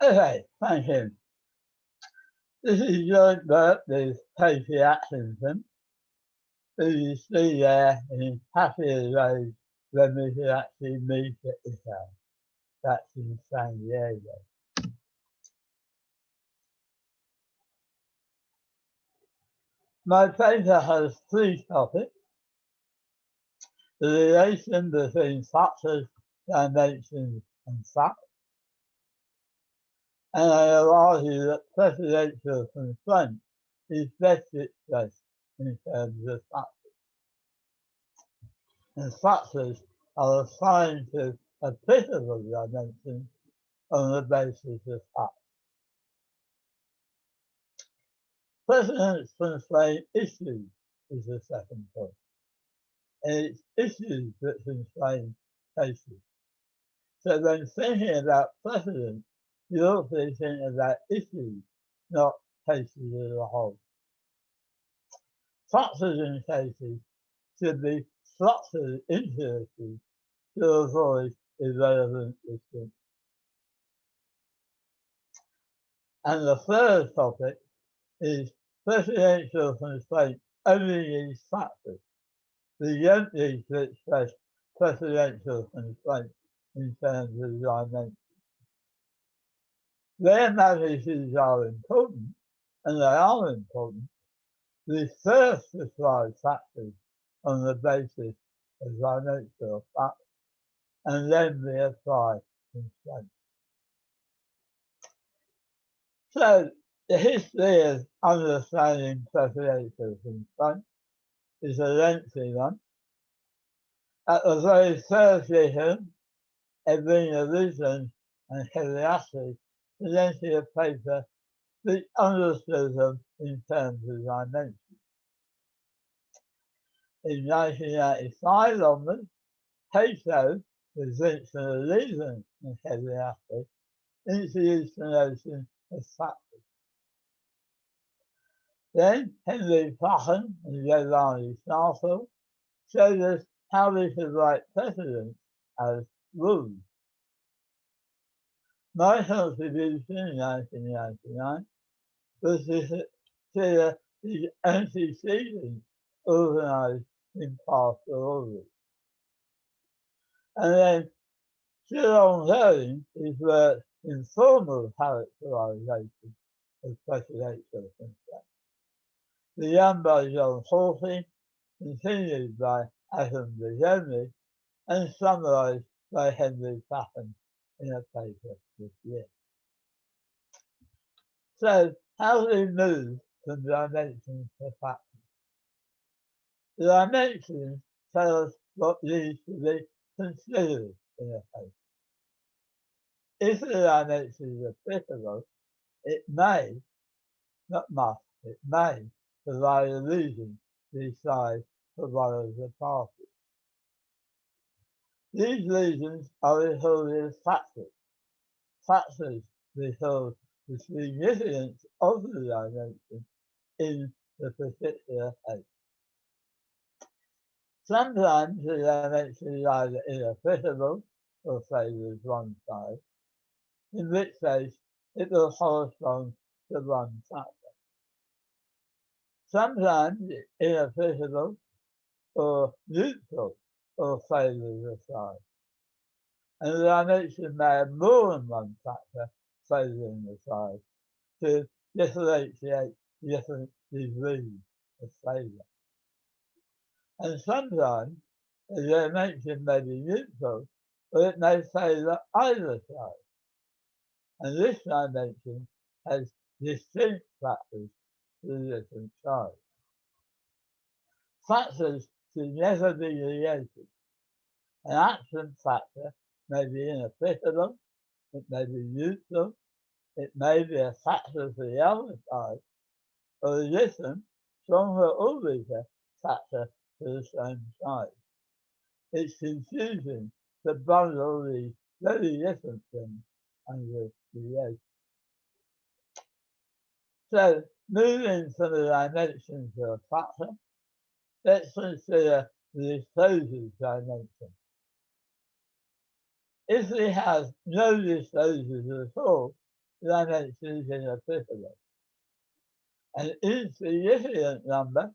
Okay, thank you. This is your work with Casey Atkinson, who you see there in happy as rose when we could actually meet at his house. That's in San Diego. My paper has three topics: the relation between factors, dimensions, and facts, and I will argue that precedential constraint is best expressed in terms of factors. And factors are assigned to applicable dimensions on the basis of facts. Precedence constraint issues is the second point. And it's issues that constrain cases. So when thinking about precedence, you also think about issues, not cases as a whole. Factors in cases should be structured into issues to avoid irrelevant issues. And the third topic is precedential constraint only needs factors. We don't need to express precedential constraint in terms of dimension. Where magnitudes are important, and they are important, we first describe factors on the basis of dimensional facts, and then we apply constraints. So, the history of understanding precedential constraint is a lengthy one. At the very first edition, Edwina Wisdom and Heliassi presented a paper which understood them in terms of dimensions. In 1995 onwards, Cato, with Vincent Leaven and Heliassi, introduced the notion of factors. Then Henry Pachen and Giovanni Starfield showed us how we could write precedents as rules. My contribution in 1999 was to consider the antecedents organized in partial orders. And then still ongoing is work in formal characterization of precedential constraint, begun by John Hawking, continued by Adam Bajoni, and summarized by Henry Pachen in a paper this year. So, how do we move from dimensions to factors? The dimensions tell us what needs to be considered in a case. If the dimension is applicable, it may, not must, it may provide a reason to decide for one of the parties. These reasons are referred as factors. Factors refer the significance of the dimension in the particular case. Sometimes the dimension is either inapplicable or favours one side, in which case it will correspond to one factor. Sometimes it's inapplicable or neutral or favours a side, and the dimension may have more than one factor favouring the side to differentiate different degrees of favour. And sometimes the dimension may be neutral, or it may favour either side. And this dimension has distinct factors to the different sides. Factors should never be related. An action factor may be inapplicable, it may be neutral, it may be a factor for the other side, or a different, stronger or weaker factor to the same side. It's confusing to bundle these very different things under relation. So, moving from the dimension to a factor, let's consider the disclosures dimension. If we have no disclosures at all, dimensions in a physical. An insignificant number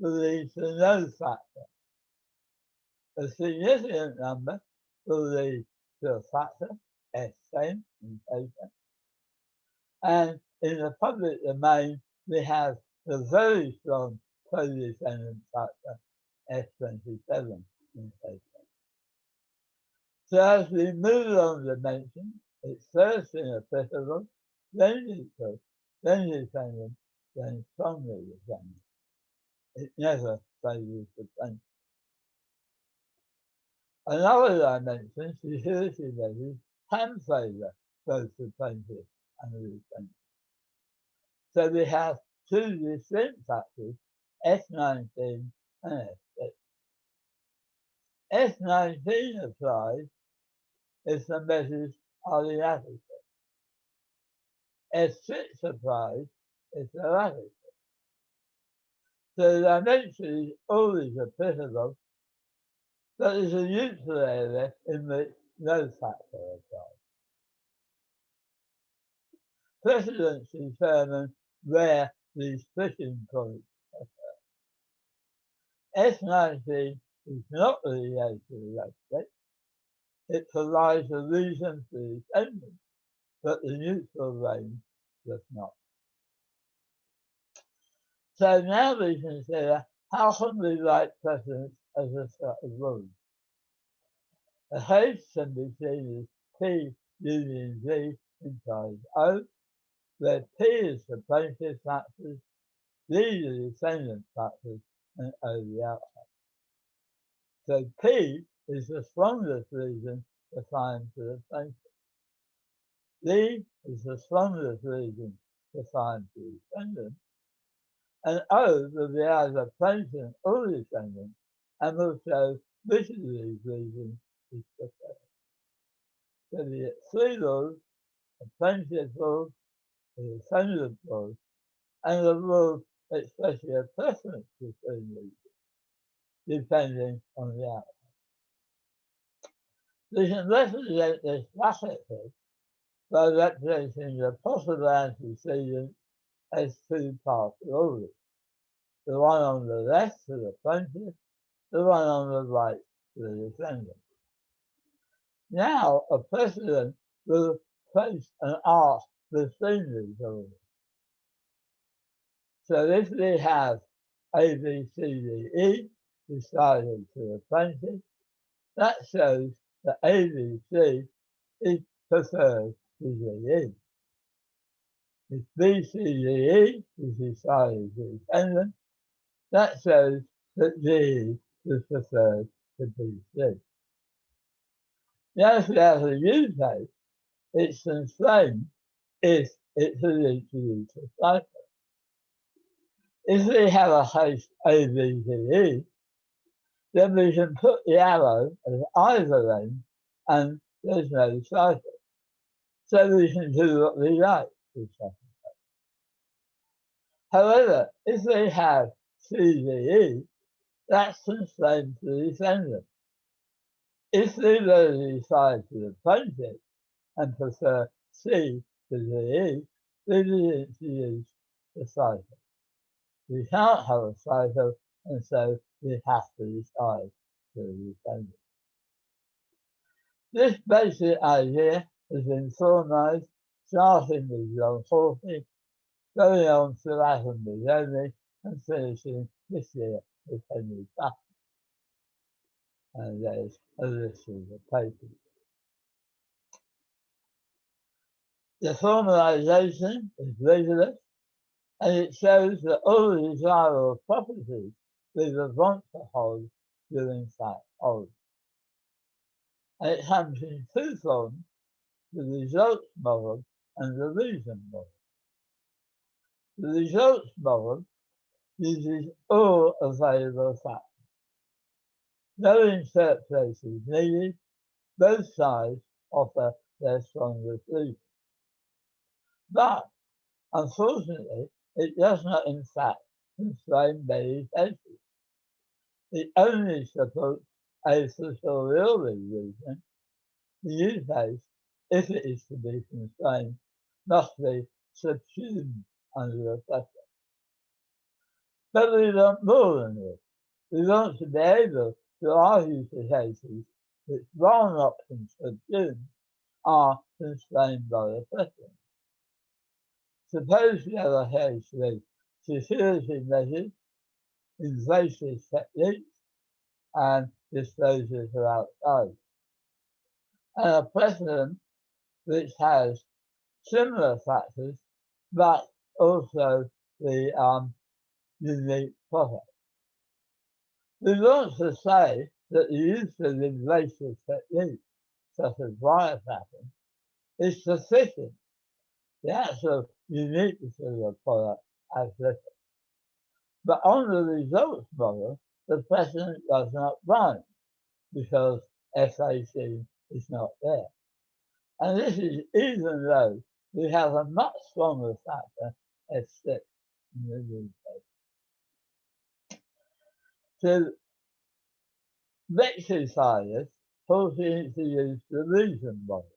believes to no factor. A significant number believes to a factor, S same in paper. And in the public domain, we have the very strong co-descendant factor, S27 in paper. So as we move along the dimension, it's first in a physical, then neutral, then descendant, then strongly descendant. It never favours the plane. Another dimension, security measures, can favour both the plaintiff and the defendant. So we have two distinct factors, S19 and S6. S19 applies if the measures are inadequate. S6 applies if they're adequate. So the dimension is always applicable, but there's a neutral area in which no factor applies. Precedents determine where these splitting points occur. S19 is not related to the aspect. It provides a reason for the descendant, but the neutral range does not. So now we consider how can we write precedents as a set of rules. A case can be seen as P union V implies O, where P is the plaintiff factors, V the descendant factors, and O the outcome. So P is the strongest reason assigned to the plaintiff. V is the strongest reason assigned to the defendant. And O will be either plaintiff or defendant, and will show which of these reasons is preferred. So we get three rules: a plaintiff rule, a defendant rule, and a rule expressing a preference between these, depending on the outcome. We can represent this graphically by representing the possible antecedents as two parts rules. The one on the left for the plaintiff, the one on the right for the defendant. Now a precedent will place an arc between these rules. So if we have A, B, C, D, E decided to the plaintiff, that shows that A, B, C is preferred to D, E. If B, C, D, E is decided to the defendant, that shows that D is preferred to B, C. Now if we have a U case, it's constrained if it's a reproduced cipher. If we have a case A, B, C, E, then we can put the arrow at either end and there's no cipher. So we can do what we like with cipher. However, if we have C, D, E, that's constrained to the defendant. If we were to decide to the plaintiff and prefer C to D, E, we need to use the cipher. We can't have a cipher, and so we have to decide to the defendant. This basic idea has been formalized starting with John Hawkey, going on to Adam Bologna, and finishing this year with Henry Buffett. And there's a list of the papers. The formalization is rigorous, and it shows that all the desirable properties we would want to hold do in fact hold. And it comes in two forms: the results model and the reason model. The results model uses all available factors. No interpretation is needed. Both sides offer their strongest reason. But, unfortunately, it does not in fact constrain many cases. It only supports a certiorari reason, the use case, if it is to be constrained, must be subsumed under the pressure. But we want more than this. We want to be able to argue for cases which, while not subsumed, are constrained by the pressure. Suppose we have a case with security measures, invasive techniques, and disclosures are outside, and a precedent which has similar factors, but also the unique profit. We want to say that the use of invasive techniques, such as wiretapping, is sufficient. The actual uniqueness of the product as little. But on the results model, the precedent does not bind because SAC is not there. And this is even though we have a much stronger factor S6 in the new case. To rectify this, Pulsey introduced the reason model.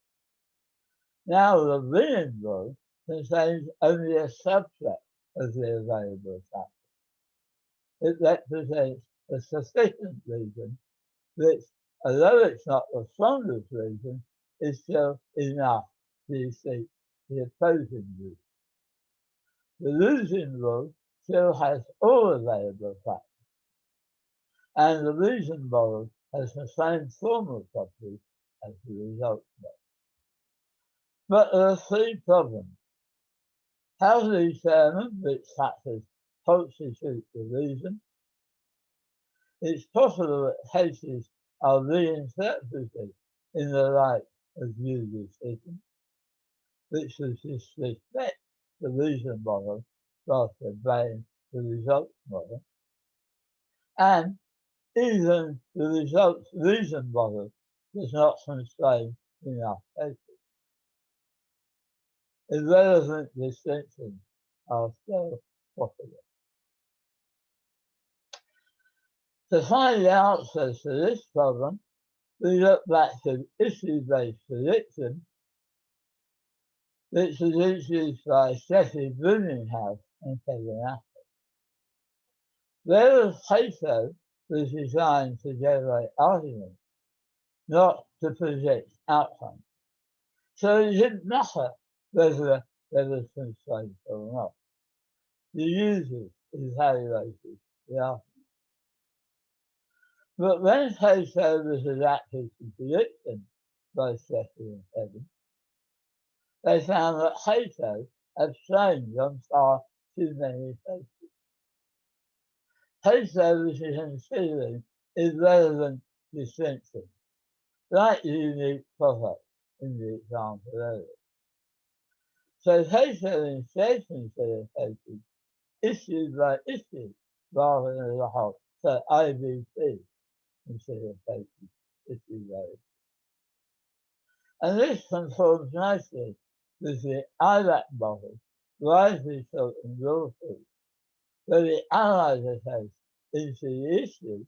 Now the reason model contains only a subset of the available factors. It represents a sufficient reason which, although it's not the strongest reason, is still enough to defeat the opposing reason. The losing rule still has all available factors, and the reason model has the same formal properties as the result model. But there are three problems. How to determine which factors constitute the reason? It's possible that cases are reinterpreted in the light of new decisions, which is disrespect the reason model rather than blame the results model. And even the results reason model does not constrain enough cases. Irrelevant distinctions are still possible. To find the answers to this problem, we look back to issue-based prediction, which was introduced by Jesse Bruninghouse and Kevin Apple. Whereas Plato was designed to generate arguments, not to predict outcomes. So it didn't matter whether there was constraint or not. The user evaluated the argument. But when Plato was adapted to prediction by Jesse and Kevin, they found that Plato abstained on far too many cases. Plato was considering irrelevant distinctions, like the unique product in the example earlier. So Plato instead considered cases issue by issue rather than as a whole. So IBP considered cases issue by issue. And this conforms nicely with the IRAC model, widely taught in law school, where we analyze a case into the issue,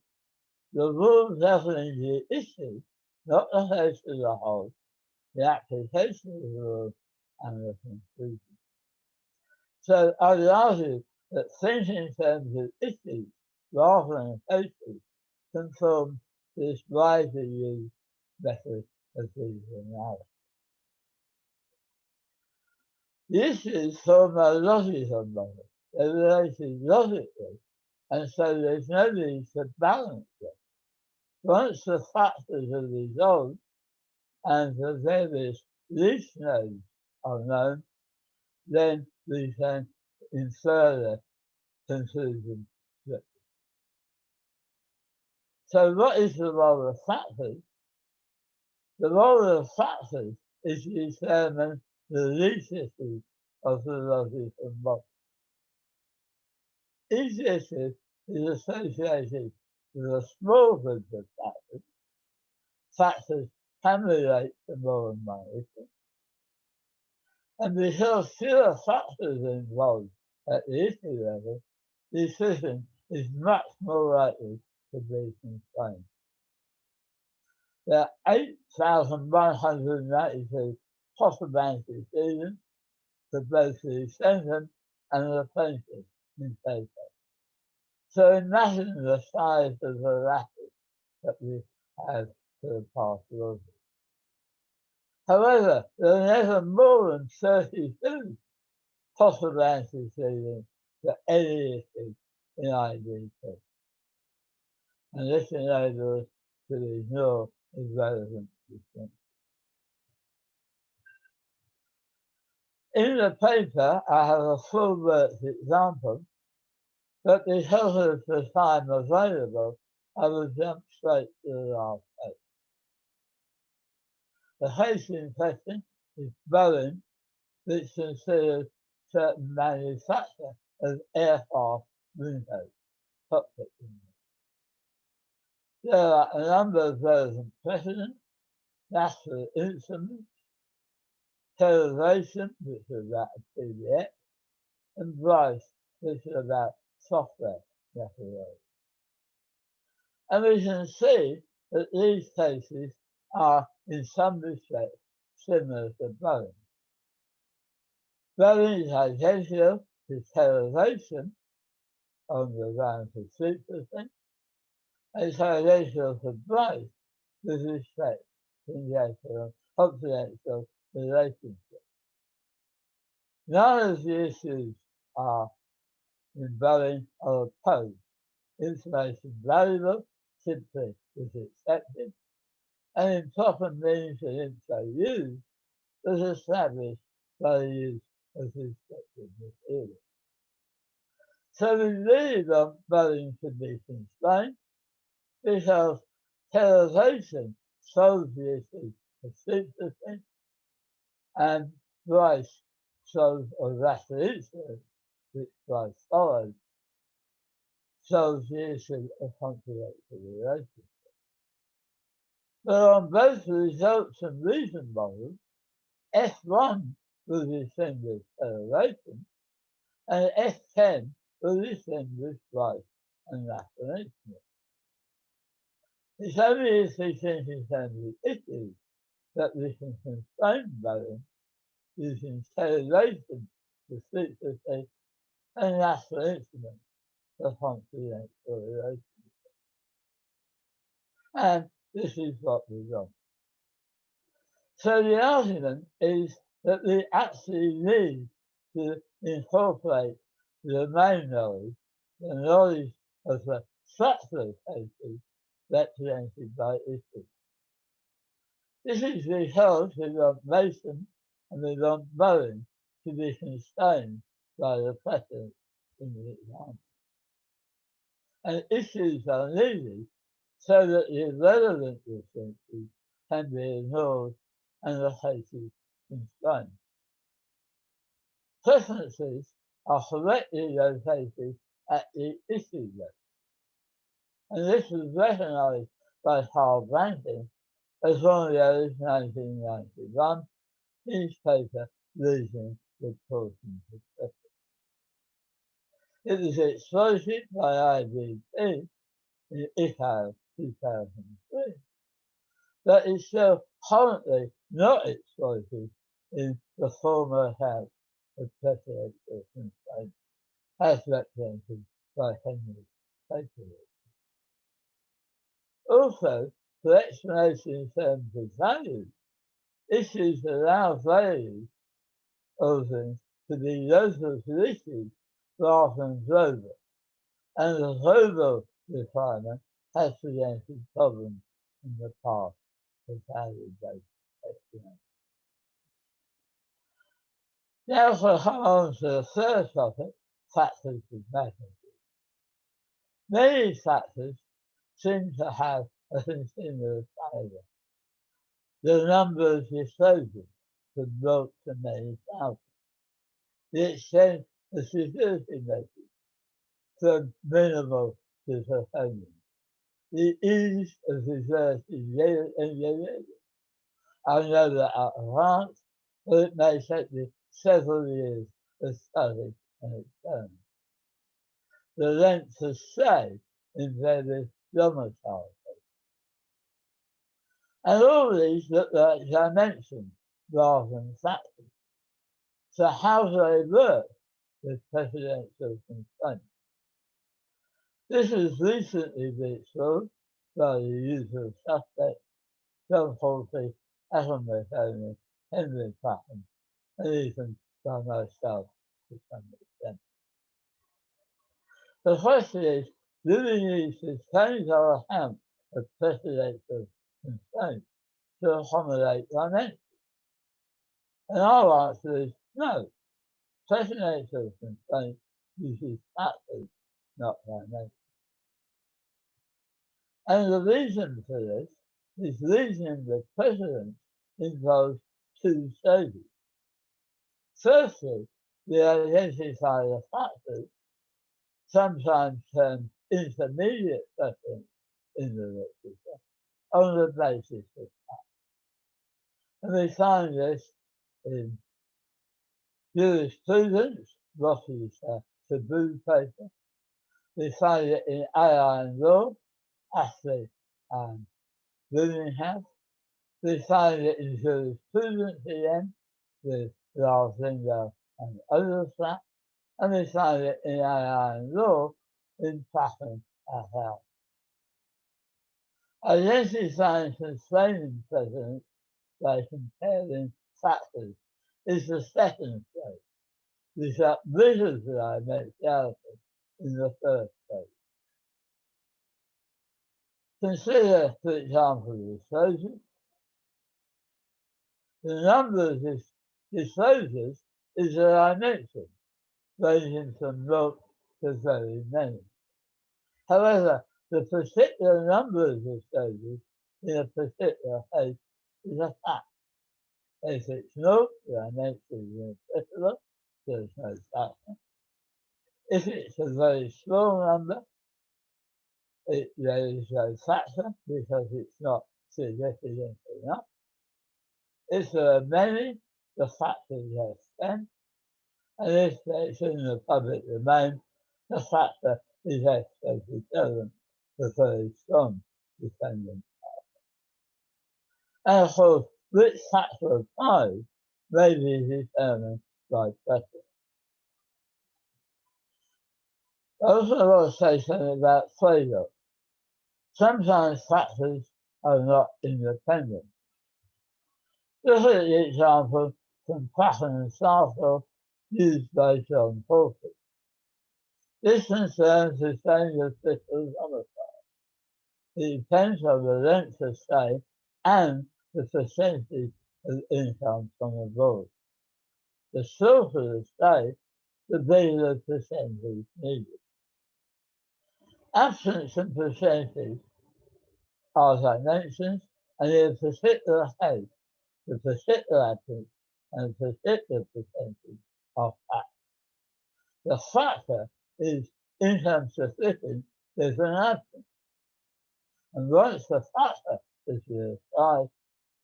the rule governing the issue, not the case as a whole, the application of the rule and the conclusion. So I would argue that thinking in terms of issues rather than cases conforms to this widely used method of reason analysis. The issues form a logical model. They're related logically, and so there's no need to balance them. Once the factors are resolved and the various least nodes are known, then we can infer the conclusion. So what is the role of factors? The role of factors is to determine the least of the logical model. Each issue is associated with a small group of factors. Factors can relate to more than one issue. And because fewer factors are involved at the issue level, the decision is much more likely to be constrained. There are 8,192 possible decisions, to both the sentence and the plaintiff in paper. So imagine the size of the lattice that we have to the possibility. However, there are never more than 32 possible antecedents to any issue in IDP, and this enables us to ignore irrelevant distinctions. In the paper, I have a full-worked example, but because of the time available, I will jump straight to the last page. The case in question is Boeing, which considers certain manufacture of aircraft windows, cockpit windows. There are a number of relevant precedents: natural instruments, derivation, which is about a PDX, and Bryce, which is about software methodology. And we can see that these cases are, in some respects, similar to Boeing. Boeing is identical to derivation on the grounds of secrecy, and it's identical to Bryce with respect to the actual confidential relationship. None of the issues are in Boeing are opposed. Information valuable simply is accepted, and improper means of info used was established by the use of respective material. So we really want Boeing to be constrained because derivation solves the issue of secrecy, and Bryce solves, or latter incident, which Bryce followed, solves the issue of confidential relationship. But on both the results and reason models, F1 will distinguish derivation, and F10 will distinguish Bryce and latter incident. It's only if we think in terms of issues that we can constrain Boeing using derivation for secrecy and latter incident for confidential relationship. And this is what we've done. So the argument is that we actually need to incorporate the domain knowledge, the knowledge of the structural cases represented by issues. This is because we want Mason and we want Boeing to be constrained by the precedent in the example. And issues are needed so that the irrelevant differences can be ignored and the cases constrained. Preferences are correctly located at the issue level, and this was recognized by Carl Brankin as one of those 1991 newspaper losing with portions of preference. It was exploited by IBP in ICAO 2003, but it's still currently not exploited in the former house of Precedential Constraint, as represented by Henry's paper. Also, for explanation in terms of values, issues allow values of things to be local to issues rather than global, and the global requirement has presented problems in the past for value-based explanation. Now we'll come on to the third topic, factors of magnitude. Many factors seem to have a continuous favour. The number of disclosures from bulk to many thousands. The extent of security measures from minimal to performance. The ease of reverse engineering. I know that at a glance, but it may take me several years of study and experiment. The length of stay in various domiciles. And all these look like dimensions rather than factors. So how do they work with precedential constraints? This has recently been explored by the use of suspect self-faulty atom mechanic Henry pattern, and even by myself to some extent. The question is, do we need to change our account of precedential constraints to accommodate dimensions? And our answer is no. Precedential constraint uses factors, not dimensions. And the reason for this is reasoning with precedence involves two stages. Firstly, we identify the factors, sometimes termed intermediate precedence in the literature, on the basis of facts. And we find this in jurisprudence, Rossi's taboo paper. We find it in AI and law, Ashley and Willinghouse. We find it in jurisprudence again, with Larsinger and others, and we find it in AI and law in Pattern et al. Identifying constraining precedents by comparing factors is the second stage. We got rid of the dimensionality in the first stage. Consider, for example, disclosures. The number of disclosures is a dimension, ranging from naught to very many. However, the particular number of disclosures in a particular case is a fact. If it's naught, the dimension is inapplicable, there's no factor. If it's a very small number, there is no factor because it's not significant enough. If there are many, the factor is less 10. And if it's in the public domain, the factor is x87, the very strong dependent factor. And of course, which factor applies may be determined by precedent. I also want to say something about trade-off. Sometimes factors are not independent. Look at the example from Pattern and Starfield used by John Porter. This concerns the same as Bristol's homicide. It depends on the length of stay and the percentage of income from abroad. The shorter the stay, the bigger the percentage needed. Absence and percentage are dimensions, and in a particular case, the particular absence and the particular percentage are facts. The factor is income sufficient with an absence. And once the factor is realized,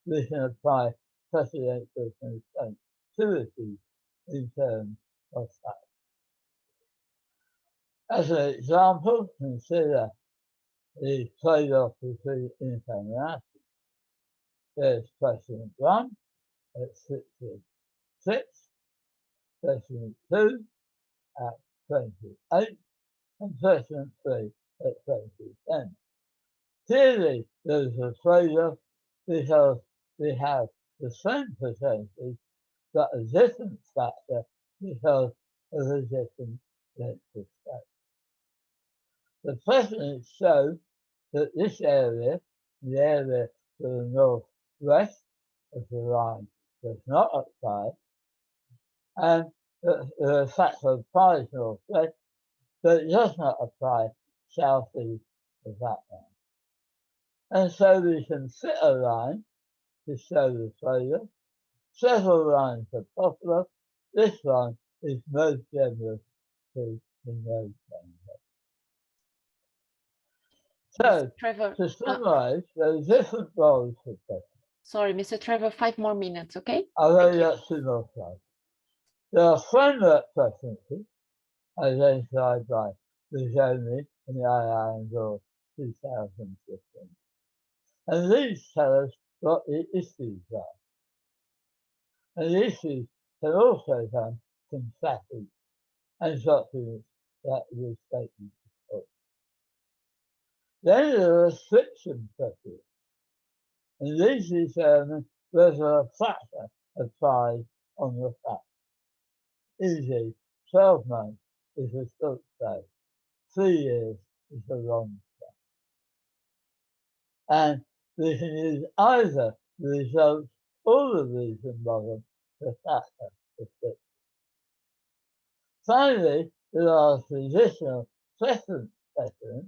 we can apply precedential constraint to it in terms of facts. As an example, consider the trade-off between income and assets. There's precedent 1 at 66, precedent 2 at 28, and precedent 3 at 2010. Clearly, there's a trade-off because we have the same percentage, but a different factor because of a different length of stay. The precedents show that this area, the area to the northwest of the line, does not apply, and the factor applies northwest, but it does not apply southeast of that line. And so we can fit a line to show the trade-off. Several lines are possible. This one is most generous to the node center. So, Trevor, to summarize, there are different roles for precedent. Sorry, Mr. Trevor, 5 more minutes, okay? I'll only get 2 more slides. There are framework precedences identified by Vigoni in the AI and Law 2015. And these tell us what the issues are. And the issues can also come consecutive and documents that the statement before. Then there are restriction factors, and these determine whether a factor applies on the fact. E.g., 12 months is a short stay, 3 years is a long stay. And we can use either the results or the reason model to factor restriction. Finally, there are traditional preference questions.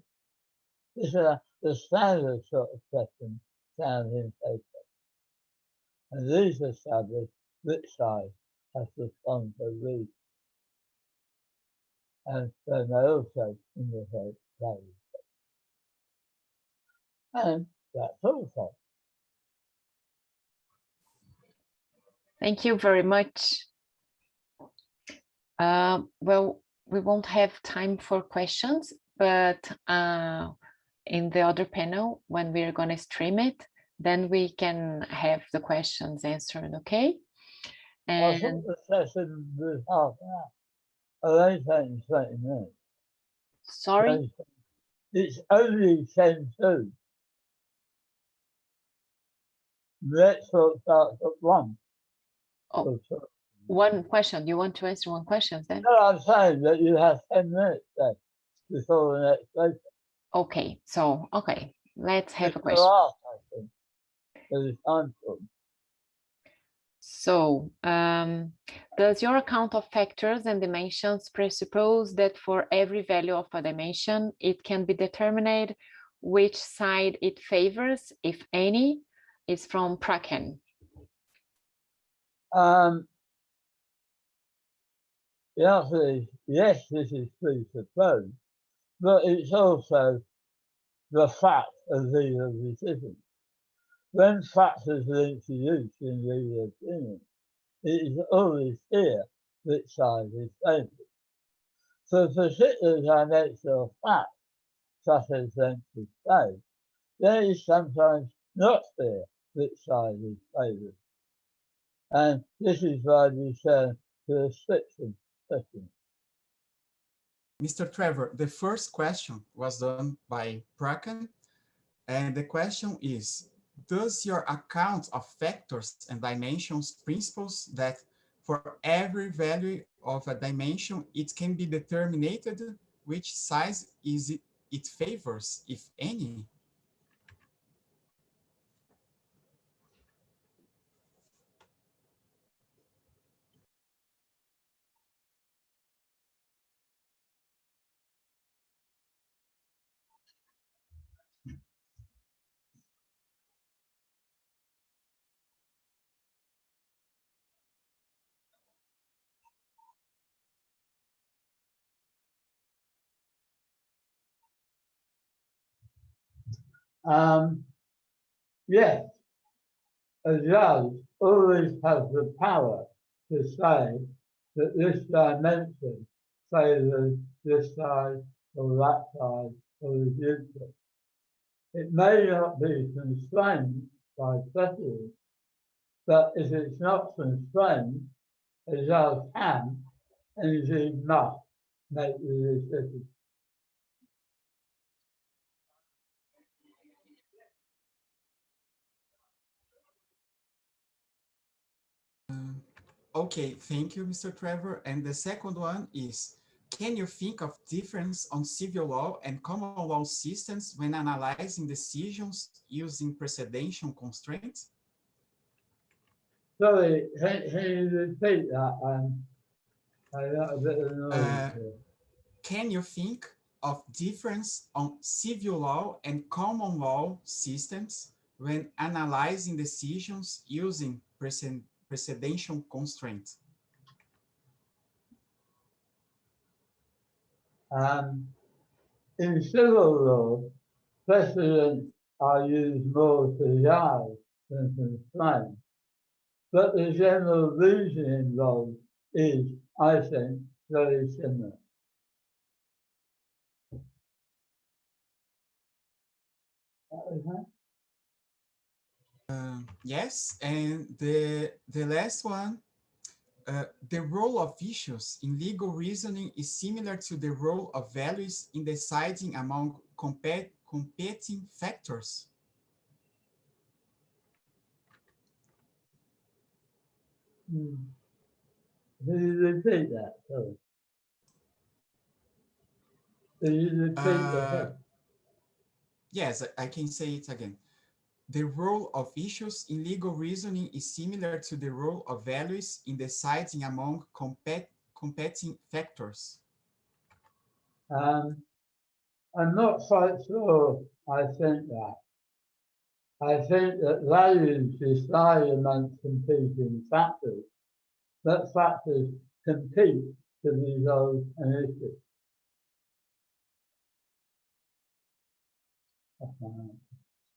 These are the standard sort of questions found in paper. And these establish which side has to respond to read. And they may also indicate values. And that's all. Thank you very much. Well, we won't have time for questions, but in the other panel, when we're going to stream it, then we can have the questions answered, okay? I think the session was half an hour. Only taking 20 minutes. Sorry? It's only 10:02. Let's start at 1. Oh, one question. You want to answer one question then? No, I'm saying that you have 10 minutes then before the next question. Okay, so, okay, let's have a The question. last, I think, that is answered. So, does your account of factors and dimensions presuppose that for every value of a dimension, it can be determined which side it favors, if any, is from Precedential? The answer is yes, this is presupposed, but it's also the fact of legal decision. When factors are introduced in legal opinion, it is always clear which side is favored. For particular dimensional facts, such as length of stay, there is sometimes not clear which side is favored. And this is why we turn to restriction questions. Mr. Trevor, the first question was done by Precedential, and the question is, does your account of factors and dimensions principles that for every value of a dimension, it can be determined which size it favors, if any? Yes, a judge always has the power to say that this dimension favors this side or that side or the future. It may not be constrained by precedent, but if it's not constrained, a judge can and indeed must make the decision. Okay, thank you, Mr. Trevor. And the second one is, can you think of difference on civil law and common law systems when analyzing decisions using precedential constraints? Sorry, can you repeat that? I got a bit of noise here. Can you think of difference on civil law and common law systems when analyzing decisions using precedential constraints? In civil law, precedents are used more to guide than constrain, but the general reason involved is, I think, very similar. Yes, and the last one The role of issues in legal reasoning is similar to the role of values in deciding among competing factors. Can you repeat that? Sorry. Can you repeat that? Yes, I can say it again. The role of issues in legal reasoning is similar to the role of values in deciding among competing factors. I'm not quite sure I think that. I think that values decide amongst competing factors, that factors compete to resolve an issue.